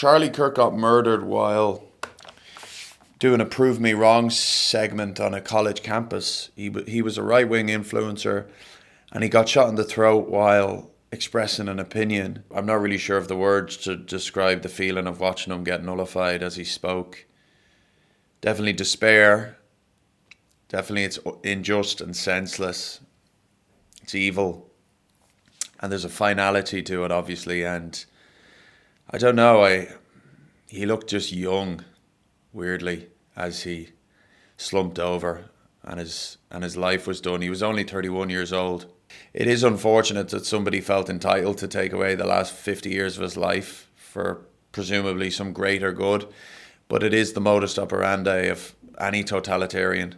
Charlie Kirk got murdered while doing a Prove Me Wrong segment on a college campus. He was a right-wing influencer, and he got shot in the throat while expressing an opinion. I'm not really sure of the words to describe the feeling of watching him get nullified as he spoke. Definitely despair. Definitely it's unjust and senseless. It's evil. And there's a finality to it, obviously. And I don't know, he looked just young, weirdly, as he slumped over and his life was done. He was only 31 years old. It is unfortunate that somebody felt entitled to take away the last 50 years of his life for presumably some greater good, but it is the modus operandi of any totalitarian.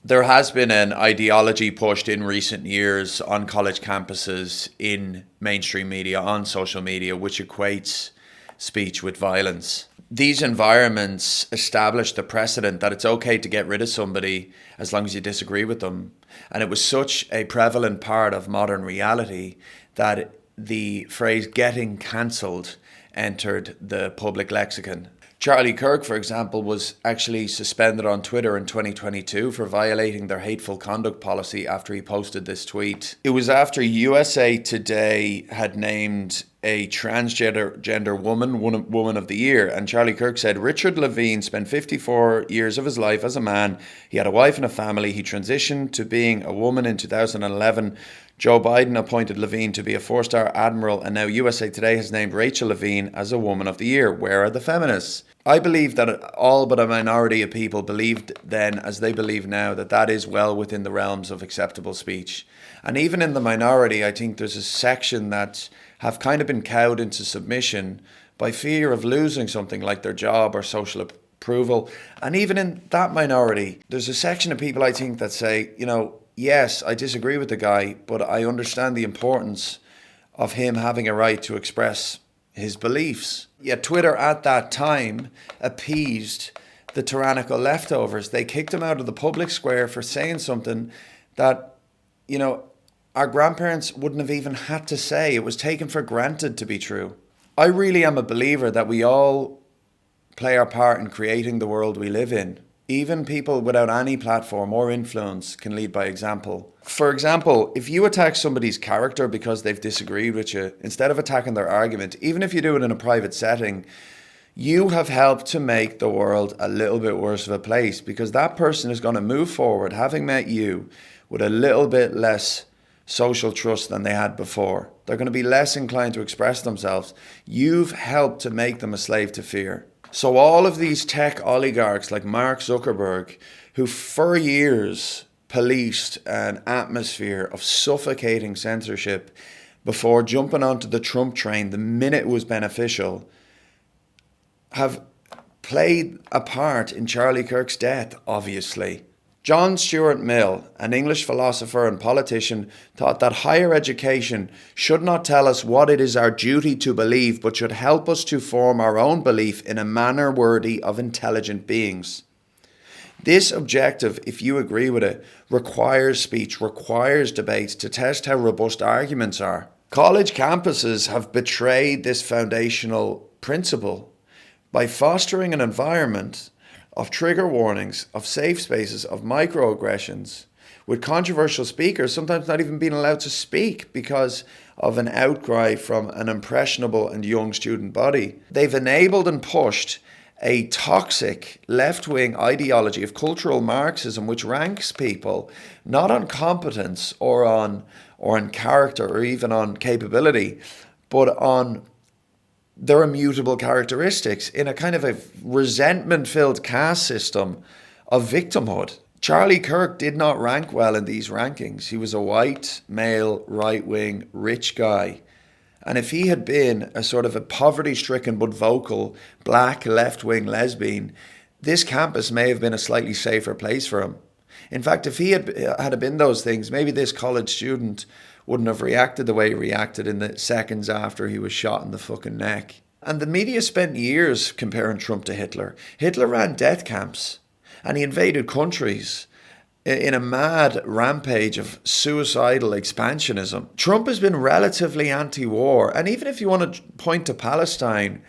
There has been an ideology pushed in recent years on college campuses, in mainstream media, on social media, which equates speech with violence. These environments establish the precedent that it's okay to get rid of somebody as long as you disagree with them. And it was such a prevalent part of modern reality that the phrase getting cancelled entered the public lexicon. Charlie Kirk, for example, was actually suspended on Twitter in 2022 for violating their hateful conduct policy after he posted this tweet. It was after USA Today had named a transgender woman of the year, and Charlie Kirk said Richard Levine spent 54 years of his life as a man. He had a wife and a family. He transitioned to being a woman in 2011. Joe Biden appointed Levine to be a 4-star admiral, and now USA Today has named Rachel Levine as a woman of the year. Where are the feminists? I believe that all but a minority of people believed then, as they believe now, that that is well within the realms of acceptable speech. And even in the minority, I think there's a section that have kind of been cowed into submission by fear of losing something like their job or social approval. And even in that minority, there's a section of people, I think, that say, yes, I disagree with the guy, but I understand the importance of him having a right to express his beliefs. Yet Twitter at that time appeased the tyrannical leftovers. They kicked him out of the public square for saying something that, our grandparents wouldn't have even had to say. It was taken for granted to be true. I really am a believer that we all play our part in creating the world we live in. Even people without any platform or influence can lead by example. For example, if you attack somebody's character because they've disagreed with you, instead of attacking their argument, even if you do it in a private setting, you have helped to make the world a little bit worse of a place, because that person is going to move forward, having met you, with a little bit less social trust than they had before. They're going to be less inclined to express themselves. You've helped to make them a slave to fear. So all of these tech oligarchs like Mark Zuckerberg, who for years policed an atmosphere of suffocating censorship before jumping onto the Trump train the minute it was beneficial, have played a part in Charlie Kirk's death, obviously. John Stuart Mill, an English philosopher and politician, thought that higher education should not tell us what it is our duty to believe, but should help us to form our own belief in a manner worthy of intelligent beings. This objective, if you agree with it, requires speech, requires debates to test how robust arguments are. College campuses have betrayed this foundational principle by fostering an environment of trigger warnings, of safe spaces, of microaggressions, with controversial speakers sometimes not even being allowed to speak because of an outcry from an impressionable and young student body. They've enabled and pushed a toxic left-wing ideology of cultural Marxism, which ranks people not on competence or on character or even on capability, but on their immutable characteristics in a kind of a resentment-filled caste system of victimhood. Charlie Kirk did not rank well in these rankings. He was a white, male, right-wing, rich guy. And if he had been a sort of a poverty-stricken but vocal black left-wing lesbian, this campus may have been a slightly safer place for him. In fact, if he had been those things, maybe this college student wouldn't have reacted the way he reacted in the seconds after he was shot in the fucking neck. And the media spent years comparing Trump to Hitler. Hitler ran death camps and he invaded countries in a mad rampage of suicidal expansionism. Trump has been relatively anti-war. And even if you want to point to Palestine,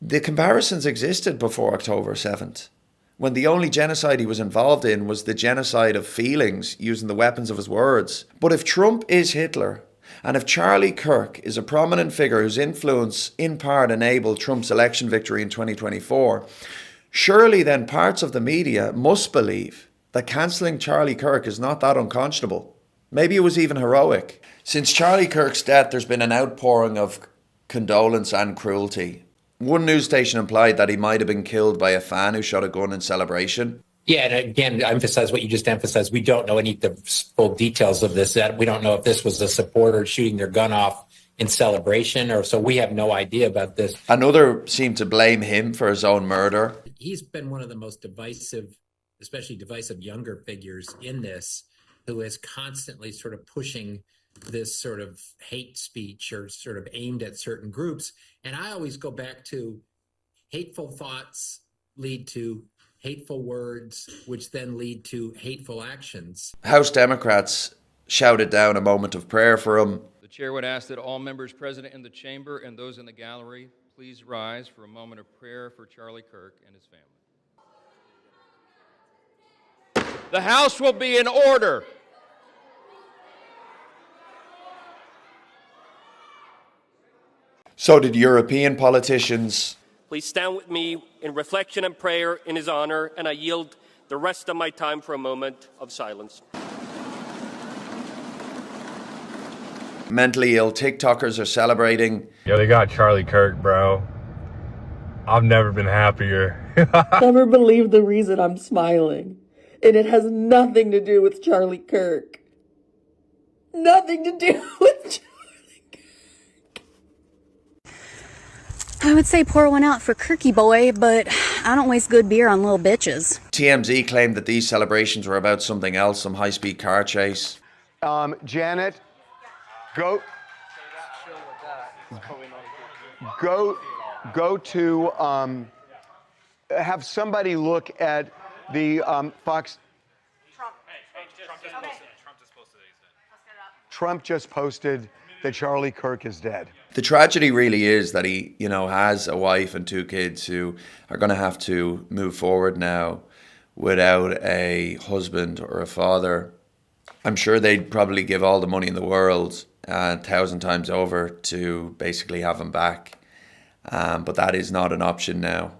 The comparisons existed before October 7th, when the only genocide he was involved in was the genocide of feelings using the weapons of his words. But if Trump is Hitler, and if Charlie Kirk is a prominent figure whose influence in part enabled Trump's election victory in 2024, surely then parts of the media must believe that cancelling Charlie Kirk is not that unconscionable. Maybe it was even heroic. Since Charlie Kirk's death, there's been an outpouring of condolence and cruelty. One news station implied that he might have been killed by a fan who shot a gun in celebration. Yeah, and again, I emphasize what you just emphasized. We don't know any of the full details of this. We don't know if this was a supporter shooting their gun off in celebration, or so we have no idea about this. Another seemed to blame him for his own murder. He's been one of the most divisive, especially divisive younger figures in this, who is constantly sort of pushing this sort of hate speech or sort of aimed at certain groups. And I always go back to hateful thoughts lead to hateful words, which then lead to hateful actions. House Democrats shouted down a moment of prayer for him. The chair would ask that all members present in the chamber and those in the gallery please rise for a moment of prayer for Charlie Kirk and his family. The House will be in order. So did European politicians. Please stand with me in reflection and prayer in his honor, and I yield the rest of my time for a moment of silence. Mentally ill TikTokers are celebrating. Yo, they got Charlie Kirk, bro. I've never been happier. Never believe the reason I'm smiling. And it has nothing to do with Charlie Kirk. Nothing to do with Charlie Kirk. I would say pour one out for Kirky boy, but I don't waste good beer on little bitches. TMZ claimed that these celebrations were about something else, some high-speed car chase. Janet, go to have somebody look at the Fox. Trump just posted that Charlie Kirk is dead. The tragedy really is that he, has a wife and 2 kids who are going to have to move forward now without a husband or a father. I'm sure they'd probably give all the money in the world, 1,000 times over, to basically have him back. But that is not an option now.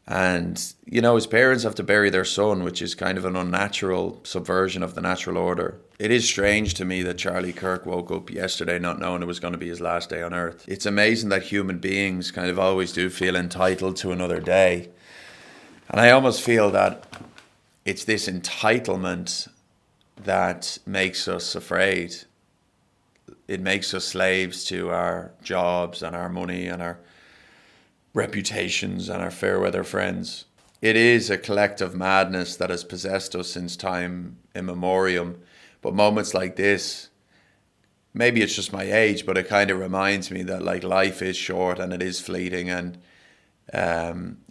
And, his parents have to bury their son, which is kind of an unnatural subversion of the natural order. It is strange to me that Charlie Kirk woke up yesterday not knowing it was going to be his last day on Earth. It's amazing that human beings kind of always do feel entitled to another day. And I almost feel that it's this entitlement that makes us afraid. It makes us slaves to our jobs and our money and our reputations and our fair weather friends. It is a collective madness that has possessed us since time immemorial. But moments like this, maybe it's just my age, but it kind of reminds me that life is short and it is fleeting, and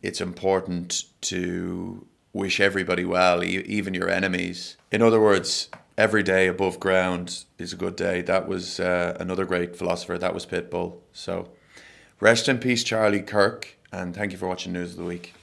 it's important to wish everybody well, even your enemies. In other words, every day above ground is a good day. That was another great philosopher. That was Pitbull. So rest in peace, Charlie Kirk, and thank you for watching News of the Week.